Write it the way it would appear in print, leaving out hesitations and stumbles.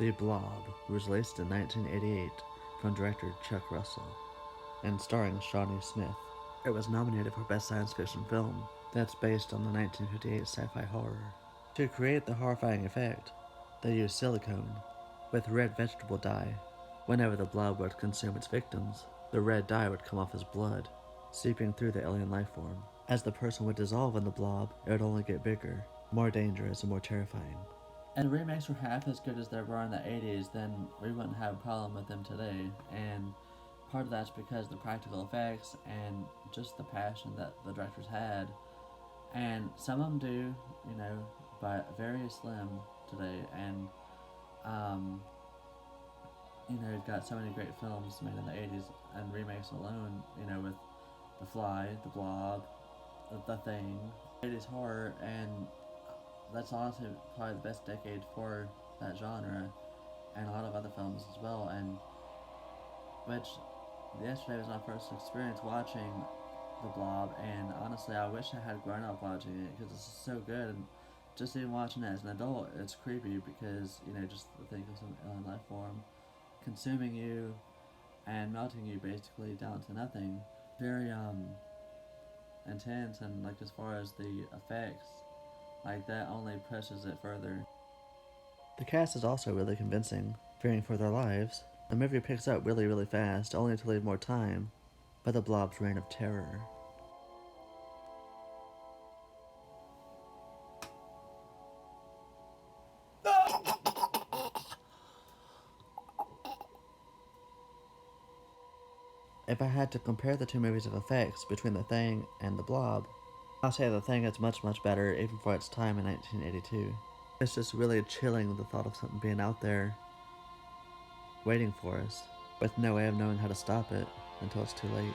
The Blob was released in 1988 from director Chuck Russell and starring Shawnee Smith. It was nominated for Best Science Fiction Film that's based on the 1958 sci-fi horror. To create the horrifying effect, they used silicone with red vegetable dye. Whenever the blob would consume its victims, the red dye would come off as blood, seeping through the alien life form. As the person would dissolve in the blob, it would only get bigger, more dangerous, and more terrifying. And remakes were half as good as they were in the 80s, then we wouldn't have a problem with them today. And part of that's because of the practical effects and just the passion that the directors had. And some of them do, but very slim today. And um, you've got so many great films made in the 80s and remakes alone, with The Fly, The Blob, The Thing, 80s horror, and that's honestly probably the best decade for that genre, and a lot of other films as well. And which yesterday was my first experience watching The Blob, and honestly, I wish I had grown up watching it because it's so good. And just even watching it as an adult, it's creepy because just the thing of some alien life form consuming you and melting you basically down to nothing. Very intense, and like as far as the effects, like that only pushes it further. The cast is also really convincing, fearing for their lives. The movie picks up really, really fast, only to leave more time by the Blob's reign of terror. If I had to compare the two movies of effects between The Thing and The Blob, I'll say The Thing is much, much better even for its time in 1982. It's just really chilling, the thought of something being out there waiting for us, with no way of knowing how to stop it until it's too late.